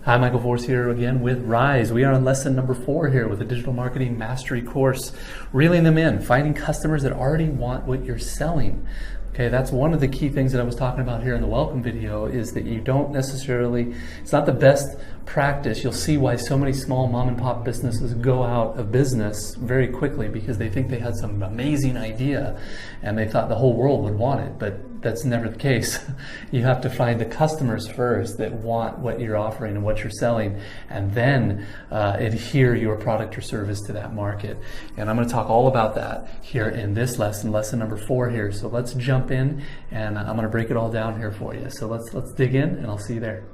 Hi, Michael Force here again with Rise. We are on lesson number 4 here with a digital marketing mastery course, reeling them in, finding customers that already want what you're selling. Okay, that's one of the key things that I was talking about here in the welcome video, is that you don't necessarily, it's not the best practice. You'll see why so many small mom and pop businesses go out of business very quickly, because they think they had some amazing idea and they thought the whole world would want it, but that's never the case. You have to find the customers first that want what you're offering and what you're selling, and then adhere your product or service to that market. And I'm going to talk all about that here in this lesson, lesson number 4 here. So let's jump in, and I'm going to break it all down here for you. So let's dig in, and I'll see you there.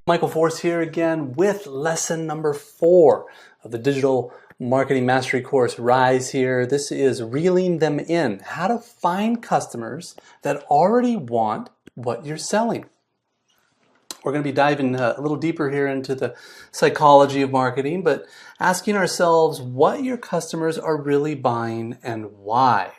Michael Force here again with lesson number 4 of the digital marketing mastery course, Rise here. This is reeling them in, how to find customers that already want what you're selling. We're going to be diving a little deeper here into the psychology of marketing, but asking ourselves what your customers are really buying and why.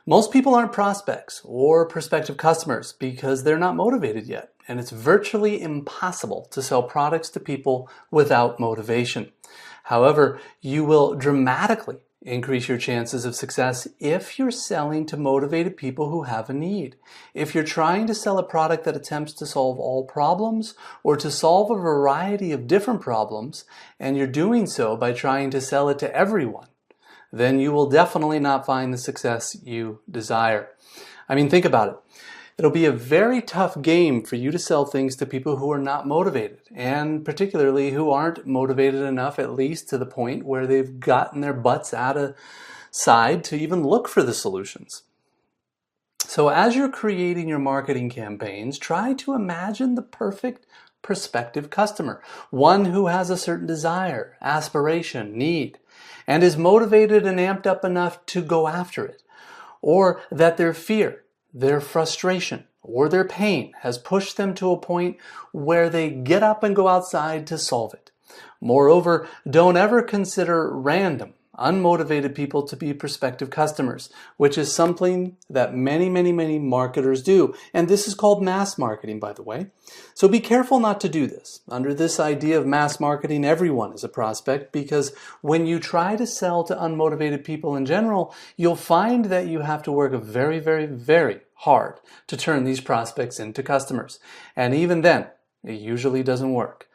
Most people aren't prospects or prospective customers because they're not motivated yet, and it's virtually impossible to sell products to people without motivation. However, you will dramatically increase your chances of success if you're selling to motivated people who have a need. If you're trying to sell a product that attempts to solve all problems or to solve a variety of different problems, and you're doing so by trying to sell it to everyone, then you will definitely not find the success you desire. I mean, think about it. It'll be a very tough game for you to sell things to people who are not motivated, and particularly who aren't motivated enough, at least to the point where they've gotten their butts out of side to even look for the solutions. So as you're creating your marketing campaigns, try to imagine the perfect prospective customer, one who has a certain desire, aspiration, need, and is motivated and amped up enough to go after it, or that their fear, their frustration, or their pain has pushed them to a point where they get up and go outside to solve it. Moreover, don't ever consider random, unmotivated people to be prospective customers, which is something that many marketers do. And this is called mass marketing, by the way. So be careful not to do this. Under this idea of mass marketing, everyone is a prospect, because when you try to sell to unmotivated people in general, you'll find that you have to work very hard to turn these prospects into customers. And even then, it usually doesn't work.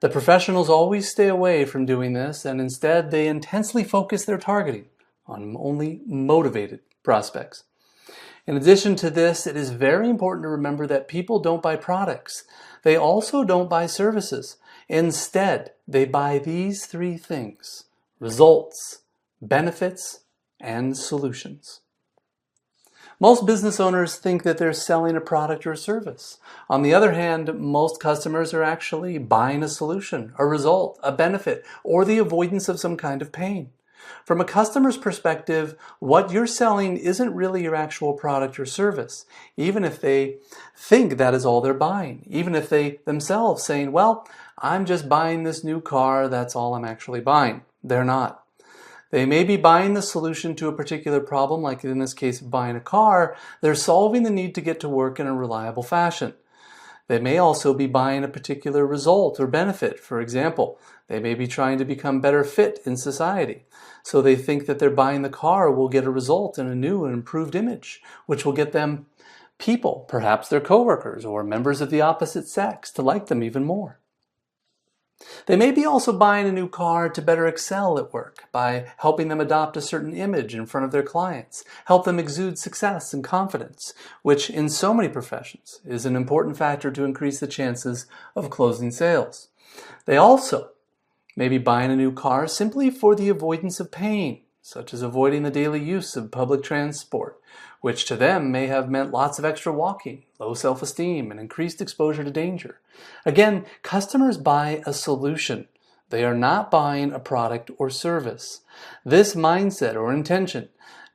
The professionals always stay away from doing this, and instead they intensely focus their targeting on only motivated prospects. In addition to this, it is very important to remember that people don't buy products. They also don't buy services. Instead, they buy these 3 things: results, benefits, and solutions. Most business owners think that they're selling a product or a service. On the other hand, most customers are actually buying a solution, a result, a benefit, or the avoidance of some kind of pain. From a customer's perspective, what you're selling isn't really your actual product or service, even if they think that is all they're buying, even if they themselves saying, well, I'm just buying this new car, that's all I'm actually buying. They're not. They may be buying the solution to a particular problem, like in this case of buying a car. They're solving the need to get to work in a reliable fashion. They may also be buying a particular result or benefit. For example, they may be trying to become better fit in society. So they think that they're buying the car will get a result in a new and improved image, which will get them people, perhaps their coworkers or members of the opposite sex, to like them even more. They may be also buying a new car to better excel at work by helping them adopt a certain image in front of their clients, help them exude success and confidence, which in so many professions is an important factor to increase the chances of closing sales. They also may be buying a new car simply for the avoidance of pain, such as avoiding the daily use of public transport, which to them may have meant lots of extra walking, low self-esteem, and increased exposure to danger. Again, customers buy a solution. They are not buying a product or service. This mindset or intention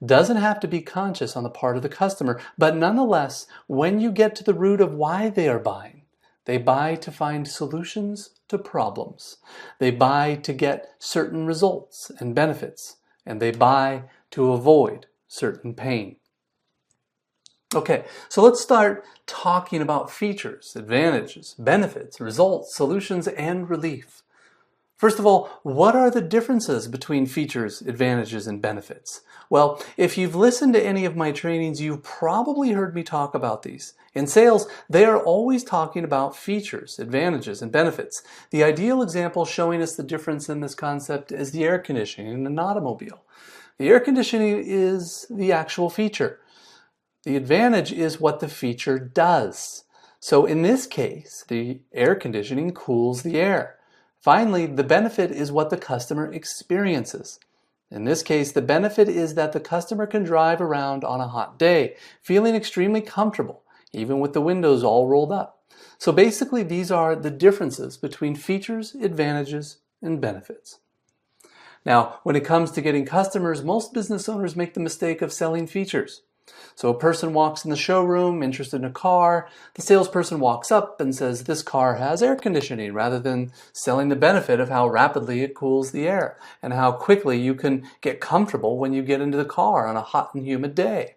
doesn't have to be conscious on the part of the customer, but nonetheless, when you get to the root of why they are buying, they buy to find solutions to problems. They buy to get certain results and benefits, and they buy to avoid certain pain. Okay, so let's start talking about features, advantages, benefits, results, solutions, and relief. First of all, what are the differences between features, advantages, and benefits? Well, if you've listened to any of my trainings, you've probably heard me talk about these. In sales, they are always talking about features, advantages, and benefits. The ideal example showing us the difference in this concept is the air conditioning in an automobile. The air conditioning is the actual feature. The advantage is what the feature does. So in this case, the air conditioning cools the air. Finally, the benefit is what the customer experiences. In this case, the benefit is that the customer can drive around on a hot day, feeling extremely comfortable, even with the windows all rolled up. So basically, these are the differences between features, advantages, and benefits. Now, when it comes to getting customers, most business owners make the mistake of selling features. So a person walks in the showroom interested in a car. The salesperson walks up and says, "This car has air conditioning," rather than selling the benefit of how rapidly it cools the air and how quickly you can get comfortable when you get into the car on a hot and humid day.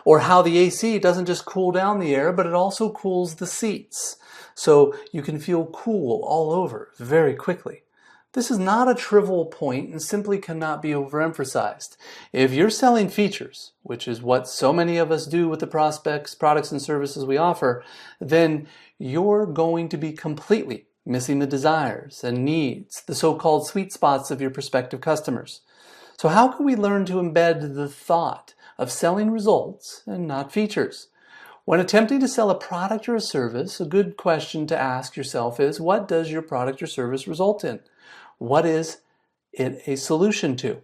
Or how the AC doesn't just cool down the air, but it also cools the seats. So you can feel cool all over very quickly. This is not a trivial point and simply cannot be overemphasized. If you're selling features, which is what so many of us do with the prospects, products, and services we offer, then you're going to be completely missing the desires and needs, the so-called sweet spots of your prospective customers. So how can we learn to embed the thought of selling results and not features? When attempting to sell a product or a service, a good question to ask yourself is, what does your product or service result in? What is it a solution to?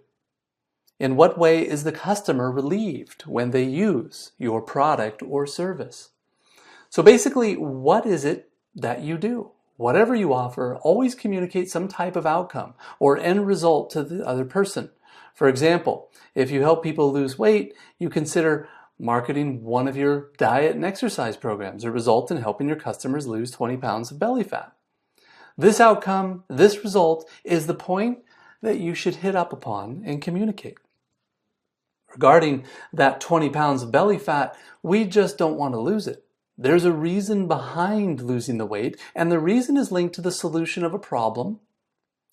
In what way is the customer relieved when they use your product or service? So basically, what is it that you do? Whatever you offer, always communicate some type of outcome or end result to the other person. For example, if you help people lose weight, you consider marketing one of your diet and exercise programs, a result in helping your customers lose 20 pounds of belly fat. This outcome, this result, is the point that you should hit up upon and communicate. Regarding that 20 pounds of belly fat, we just don't want to lose it. There's a reason behind losing the weight, and the reason is linked to the solution of a problem.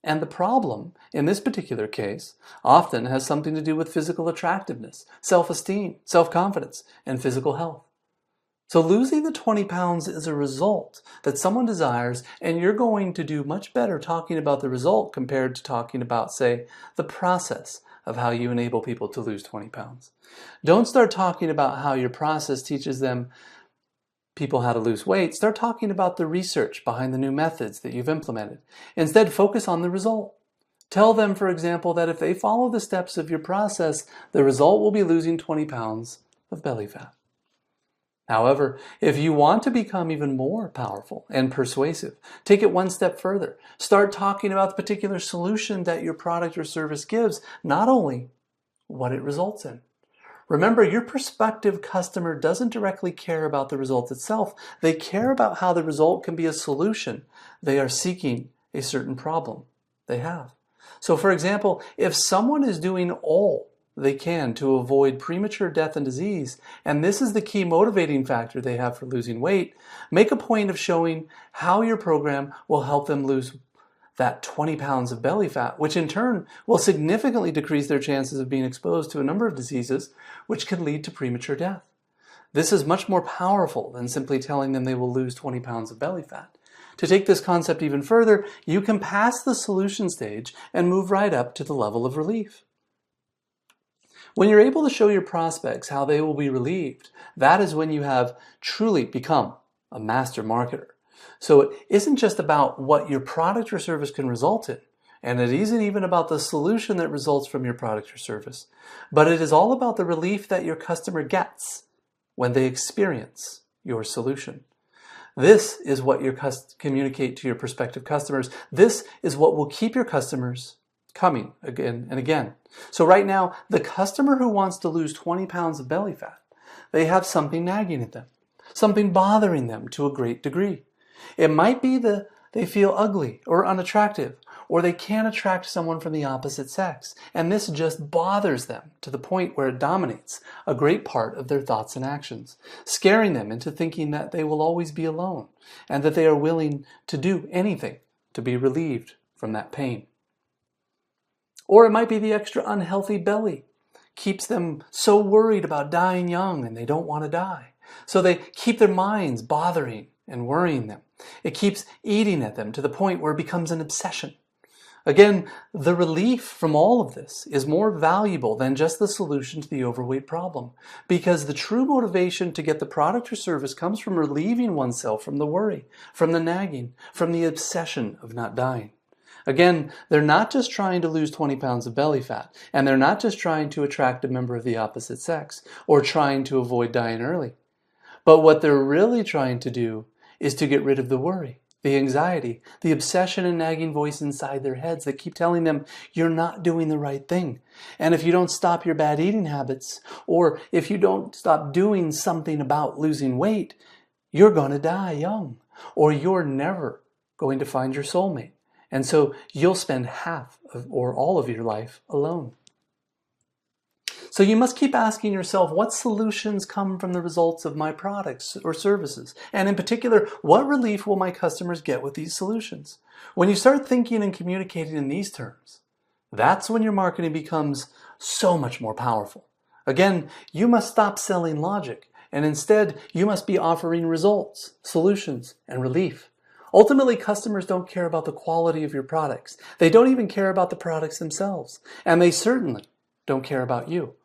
And the problem, in this particular case, often has something to do with physical attractiveness, self-esteem, self-confidence, and physical health. So losing the 20 pounds is a result that someone desires, and you're going to do much better talking about the result compared to talking about, say, the process of how you enable people to lose 20 pounds. Don't start talking about how your process teaches people how to lose weight. Start talking about the research behind the new methods that you've implemented. Instead, focus on the result. Tell them, for example, that if they follow the steps of your process, the result will be losing 20 pounds of belly fat. However, if you want to become even more powerful and persuasive, take it one step further. Start talking about the particular solution that your product or service gives, not only what it results in. Remember, your prospective customer doesn't directly care about the result itself. They care about how the result can be a solution. They are seeking a certain problem they have. So, for example, if someone is doing all they can to avoid premature death and disease, and this is the key motivating factor they have for losing weight, make a point of showing how your program will help them lose that 20 pounds of belly fat, which in turn will significantly decrease their chances of being exposed to a number of diseases which can lead to premature death. This is much more powerful than simply telling them they will lose 20 pounds of belly fat. To take this concept even further, you can pass the solution stage and move right up to the level of relief. When you're able to show your prospects how they will be relieved, that is when you have truly become a master marketer. So it isn't just about what your product or service can result in, and it isn't even about the solution that results from your product or service, but it is all about the relief that your customer gets when they experience your solution. This is what you communicate to your prospective customers. This is what will keep your customers coming again and again. So right now, the customer who wants to lose 20 pounds of belly fat, they have something nagging at them, something bothering them to a great degree. It might be that they feel ugly or unattractive, or they can't attract someone from the opposite sex, and this just bothers them to the point where it dominates a great part of their thoughts and actions, scaring them into thinking that they will always be alone and that they are willing to do anything to be relieved from that pain. Or it might be the extra unhealthy belly keeps them so worried about dying young and they don't want to die. So they keep their minds bothering and worrying them. It keeps eating at them to the point where it becomes an obsession. Again, the relief from all of this is more valuable than just the solution to the overweight problem, because the true motivation to get the product or service comes from relieving oneself from the worry, from the nagging, from the obsession of not dying. Again, they're not just trying to lose 20 pounds of belly fat, and they're not just trying to attract a member of the opposite sex or trying to avoid dying early. But what they're really trying to do is to get rid of the worry, the anxiety, the obsession and nagging voice inside their heads that keep telling them you're not doing the right thing. And if you don't stop your bad eating habits, or if you don't stop doing something about losing weight, you're going to die young, or you're never going to find your soulmate. And so you'll spend half of, or all of your life alone. So you must keep asking yourself, what solutions come from the results of my products or services? And in particular, what relief will my customers get with these solutions? When you start thinking and communicating in these terms, that's when your marketing becomes so much more powerful. Again, you must stop selling logic, and instead you must be offering results, solutions, and relief. Ultimately, customers don't care about the quality of your products. They don't even care about the products themselves. And they certainly don't care about you.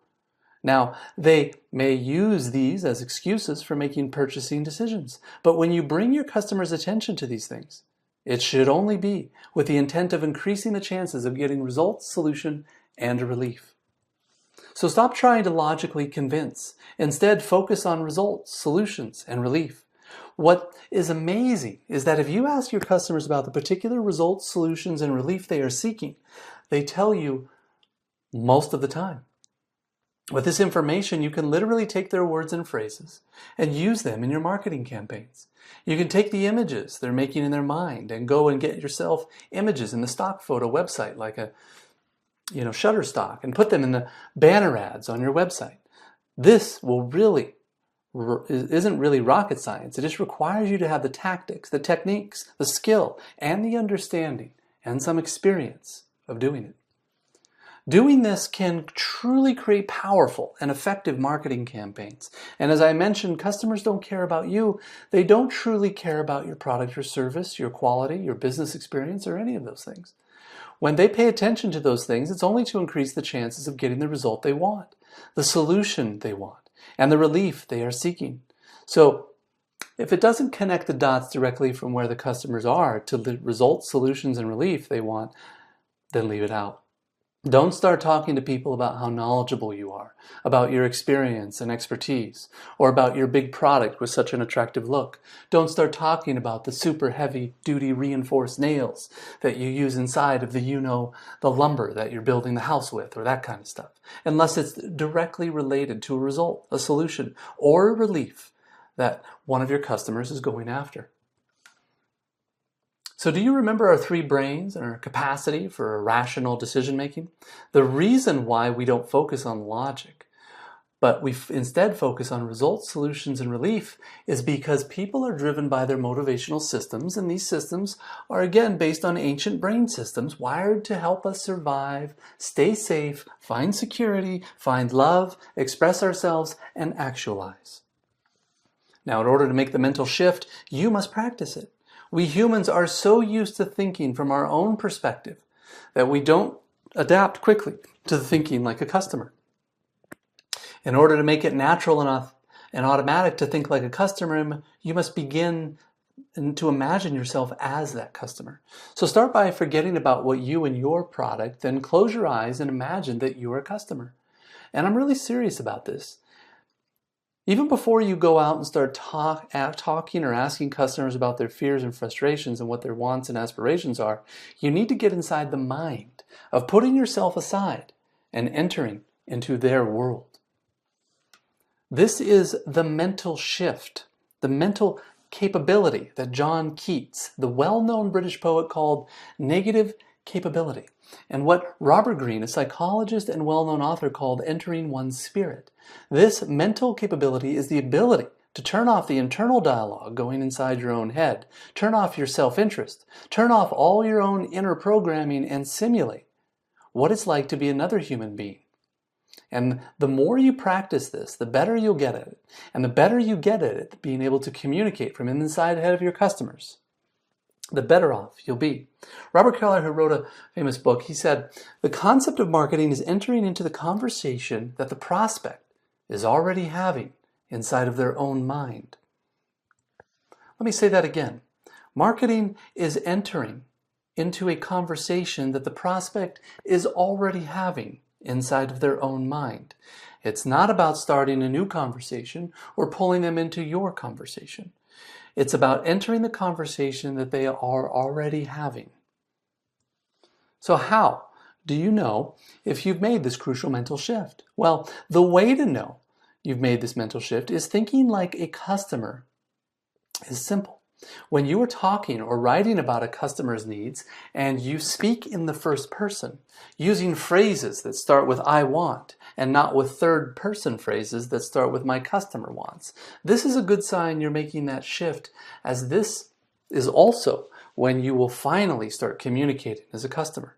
Now, they may use these as excuses for making purchasing decisions. But when you bring your customers' attention to these things, it should only be with the intent of increasing the chances of getting results, solution, and relief. So stop trying to logically convince. Instead, focus on results, solutions, and relief. What is amazing is that if you ask your customers about the particular results, solutions, and relief they are seeking, they tell you most of the time. With this information, you can literally take their words and phrases and use them in your marketing campaigns. You can take the images they're making in their mind and go and get yourself images in the stock photo website, like a Shutterstock, and put them in the banner ads on your website. This isn't really rocket science. It just requires you to have the tactics, the techniques, the skill, and the understanding, and some experience of doing it. Doing this can truly create powerful and effective marketing campaigns. And as I mentioned, customers don't care about you. They don't truly care about your product or service, your quality, your business experience, or any of those things. When they pay attention to those things, it's only to increase the chances of getting the result they want, the solution they want, and the relief they are seeking. So if it doesn't connect the dots directly from where the customers are to the results, solutions, and relief they want, then leave it out. Don't start talking to people about how knowledgeable you are, about your experience and expertise, or about your big product with such an attractive look. Don't start talking about the super heavy-duty reinforced nails that you use inside of the lumber that you're building the house with, or that kind of stuff, unless it's directly related to a result, a solution, or a relief that one of your customers is going after. So do you remember our 3 brains and our capacity for rational decision making? The reason why we don't focus on logic, but we instead focus on results, solutions, and relief is because people are driven by their motivational systems, and these systems are again based on ancient brain systems wired to help us survive, stay safe, find security, find love, express ourselves, and actualize. Now, in order to make the mental shift, you must practice it. We humans are so used to thinking from our own perspective that we don't adapt quickly to thinking like a customer. In order to make it natural enough and automatic to think like a customer, you must begin to imagine yourself as that customer. So start by forgetting about what you and your product, then close your eyes and imagine that you're a customer. And I'm really serious about this. Even before you go out and start talking or asking customers about their fears and frustrations and what their wants and aspirations are, you need to get inside the mind of putting yourself aside and entering into their world. This is the mental shift, the mental capability that John Keats, the well-known British poet, called negative capability, and what Robert Greene, a psychologist and well-known author, called entering one's spirit. This mental capability is the ability to turn off the internal dialogue going inside your own head, turn off your self-interest, turn off all your own inner programming, and simulate what it's like to be another human being. And the more you practice this, the better you'll get at it. And the better you get at it, being able to communicate from inside the head of your customers, the better off you'll be. Robert Keller, who wrote a famous book, he said, "The concept of marketing is entering into the conversation that the prospect is already having inside of their own mind." Let me say that again. Marketing is entering into a conversation that the prospect is already having inside of their own mind. It's not about starting a new conversation or pulling them into your conversation. It's about entering the conversation that they are already having. So how do you know if you've made this crucial mental shift? Well, the way to know you've made this mental shift is thinking like a customer is simple. When you are talking or writing about a customer's needs and you speak in the first person, using phrases that start with "I want" and not with third person phrases that start with "my customer wants," this is a good sign you're making that shift, as this is also when you will finally start communicating as a customer.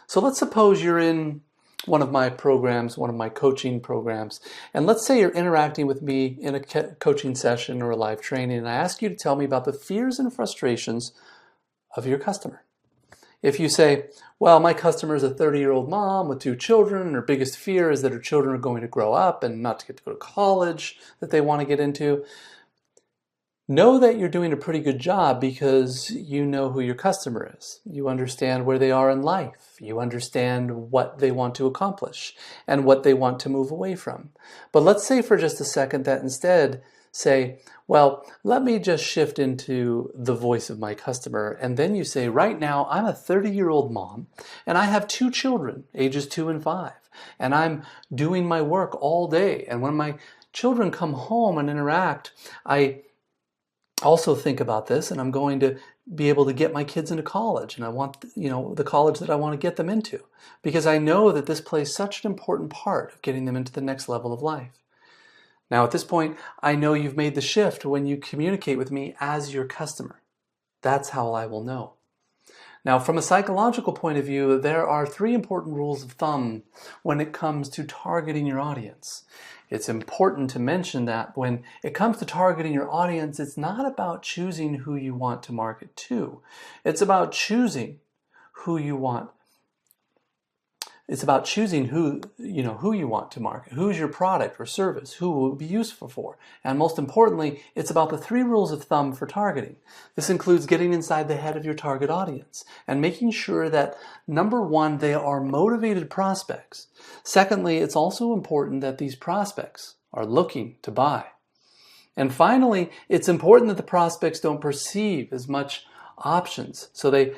So let's suppose you're in one of my programs, one of my coaching programs, and let's say you're interacting with me in a coaching session or a live training, and I ask you to tell me about the fears and frustrations of your customer. If you say, well, my customer is a 30-year-old mom with 2 children, and her biggest fear is that her children are going to grow up and not to get to go to college that they want to get into, know that you're doing a pretty good job because you know who your customer is. You understand where they are in life. You understand what they want to accomplish and what they want to move away from. But let's say for just a second that instead say, well, let me just shift into the voice of my customer. And then you say, right now, I'm a 30-year-old mom and I have 2 children, ages 2 and 5. And I'm doing my work all day. And when my children come home and interact, I also think about this, and I'm going to be able to get my kids into college, and I want, the college that I want to get them into, because I know that this plays such an important part of getting them into the next level of life. Now, at this point, I know you've made the shift when you communicate with me as your customer. That's how I will know. Now, from a psychological point of view, there are 3 important rules of thumb when it comes to targeting your audience. It's important to mention that when it comes to targeting your audience, it's not about choosing who you want to market to. It's about choosing who you want. It's about choosing who you want to market, who's your product or service, who will be useful for. And most importantly, it's about the 3 rules of thumb for targeting. This includes getting inside the head of your target audience and making sure that, number 1, they are motivated prospects. Secondly, it's also important that these prospects are looking to buy. And finally, it's important that the prospects don't perceive as much options so that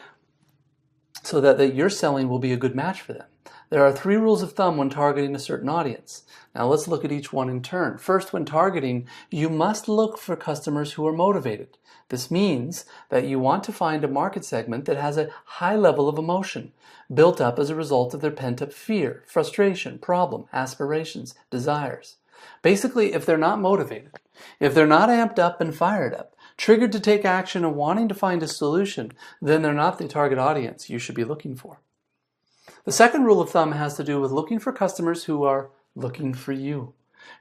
your selling will be a good match for them. There are 3 rules of thumb when targeting a certain audience. Now let's look at each one in turn. First, when targeting, you must look for customers who are motivated. This means that you want to find a market segment that has a high level of emotion, built up as a result of their pent-up fear, frustration, problem, aspirations, desires. Basically, if they're not motivated, if they're not amped up and fired up, triggered to take action and wanting to find a solution, then they're not the target audience you should be looking for. The second rule of thumb has to do with looking for customers who are looking for you,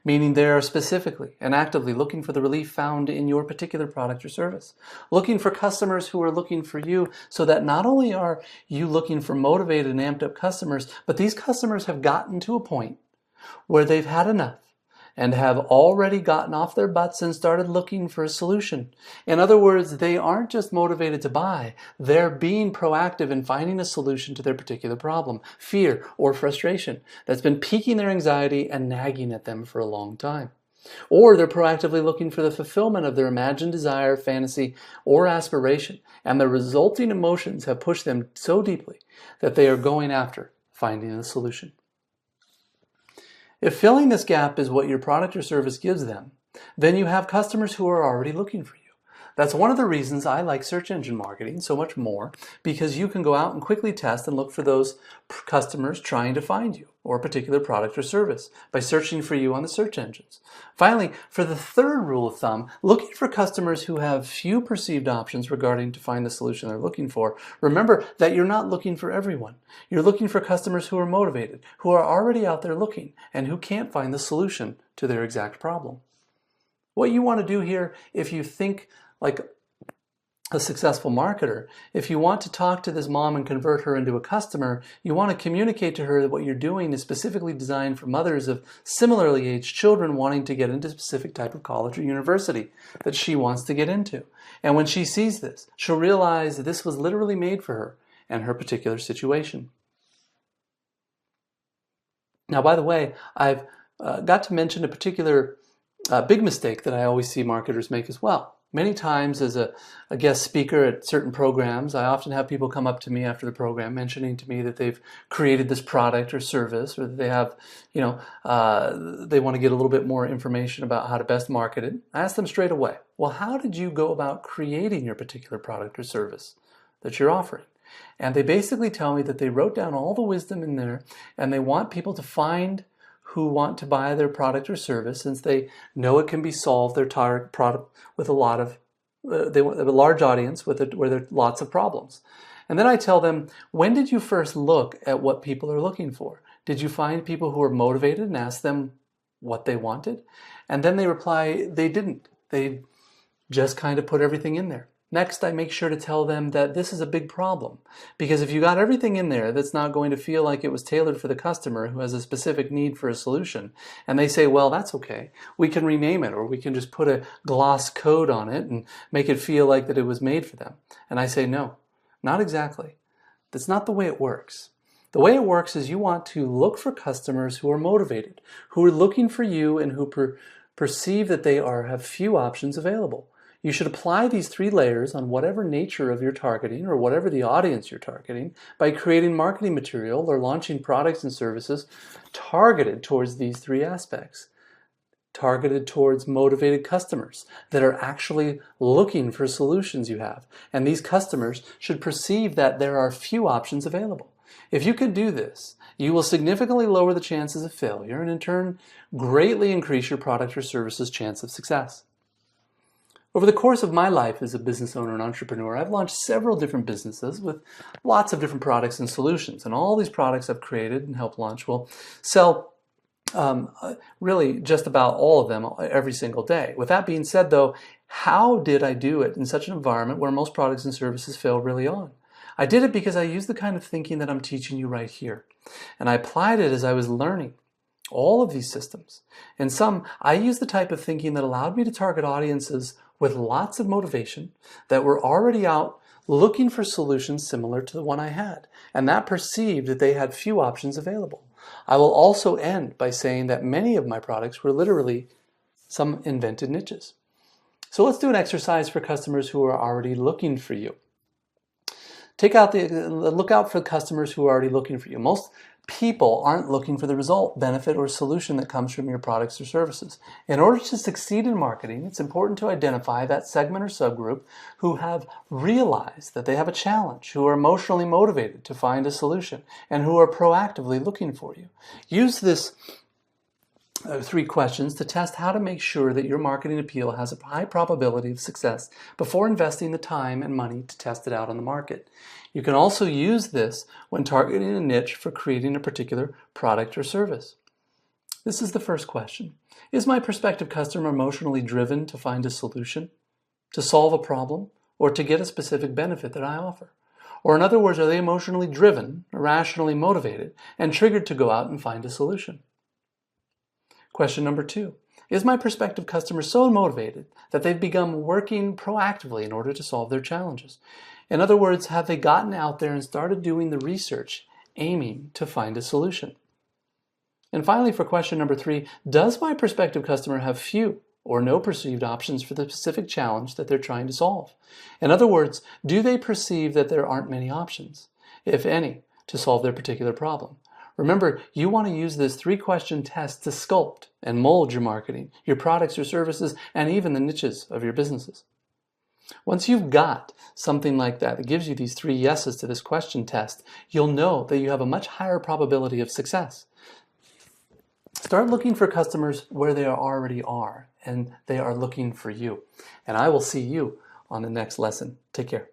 meaning they are specifically and actively looking for the relief found in your particular product or service. Looking for customers who are looking for you, so that not only are you looking for motivated and amped up customers, but these customers have gotten to a point where they've had enough and have already gotten off their butts and started looking for a solution. In other words, they aren't just motivated to buy, they're being proactive in finding a solution to their particular problem, fear, or frustration that's been piquing their anxiety and nagging at them for a long time. Or they're proactively looking for the fulfillment of their imagined desire, fantasy, or aspiration, and the resulting emotions have pushed them so deeply that they are going after finding a solution. If filling this gap is what your product or service gives them, then you have customers who are already looking for you. That's one of the reasons I like search engine marketing so much more, because you can go out and quickly test and look for those customers trying to find you or a particular product or service by searching for you on the search engines. Finally, for the third rule of thumb, looking for customers who have few perceived options regarding to find the solution they're looking for. Remember that you're not looking for everyone. You're looking for customers who are motivated, who are already out there looking, and who can't find the solution to their exact problem. What you want to do here, if you think like a successful marketer, if you want to talk to this mom and convert her into a customer, you want to communicate to her that what you're doing is specifically designed for mothers of similarly aged children wanting to get into a specific type of college or university that she wants to get into. And when she sees this, she'll realize that this was literally made for her and her particular situation. Now, by the way, I've got to mention a particular big mistake that I always see marketers make as well. Many times as a guest speaker at certain programs, I often have people come up to me after the program mentioning to me that they've created this product or service, or that they have, they want to get a little bit more information about how to best market it. I ask them straight away, well, how did you go about creating your particular product or service that you're offering? And they basically tell me that they wrote down all the wisdom in there, and they want people to find who want to buy their product or service, since they know it can be solved, their target product, with a lot of, they want a large audience where there are lots of problems. And then I tell them, when did you first look at what people are looking for? Did you find people who are motivated and ask them what they wanted? And then they reply, they didn't. They just kind of put everything in there. Next, I make sure to tell them that this is a big problem, because if you got everything in there that's not going to feel like it was tailored for the customer who has a specific need for a solution, and they say, well, that's okay, we can rename it, or we can just put a gloss code on it and make it feel like that it was made for them. And I say, no, not exactly. That's not the way it works. The way it works is you want to look for customers who are motivated, who are looking for you, and who perceive that they have few options available. You should apply these 3 layers on whatever nature of your targeting or whatever the audience you're targeting by creating marketing material or launching products and services targeted towards these 3 aspects. Targeted towards motivated customers that are actually looking for solutions you have. And these customers should perceive that there are few options available. If you can do this, you will significantly lower the chances of failure and in turn greatly increase your product or service's chance of success. Over the course of my life as a business owner and entrepreneur, I've launched several different businesses with lots of different products and solutions. And all these products I've created and helped launch will sell really just about all of them every single day. With that being said, though, how did I do it in such an environment where most products and services fail really on? I did it because I used the kind of thinking that I'm teaching you right here. And I applied it as I was learning all of these systems. In some, I used the type of thinking that allowed me to target audiences with lots of motivation that were already out looking for solutions similar to the one I had, and that perceived that they had few options available. I will also end by saying that many of my products were literally some invented niches. So let's do an exercise for customers who are already looking for you. Look out for customers who are already looking for you. Most people aren't looking for the result, benefit, or solution that comes from your products or services. In order to succeed in marketing, it's important to identify that segment or subgroup who have realized that they have a challenge, who are emotionally motivated to find a solution, and who are proactively looking for you. Use this 3 questions to test how to make sure that your marketing appeal has a high probability of success before investing the time and money to test it out on the market. You can also use this when targeting a niche for creating a particular product or service. This is the first question. Is my prospective customer emotionally driven to find a solution, to solve a problem, or to get a specific benefit that I offer? Or in other words, are they emotionally driven, irrationally motivated, and triggered to go out and find a solution? Question number 2. Is my prospective customer so motivated that they've begun working proactively in order to solve their challenges? In other words, have they gotten out there and started doing the research, aiming to find a solution? And finally, for question number 3, does my prospective customer have few or no perceived options for the specific challenge that they're trying to solve? In other words, do they perceive that there aren't many options, if any, to solve their particular problem? Remember, you want to use this 3-question test to sculpt and mold your marketing, your products or services, and even the niches of your businesses. Once you've got something like that that gives you these 3 yeses to this question test, you'll know that you have a much higher probability of success. Start looking for customers where they already are, and they are looking for you. And I will see you on the next lesson. Take care.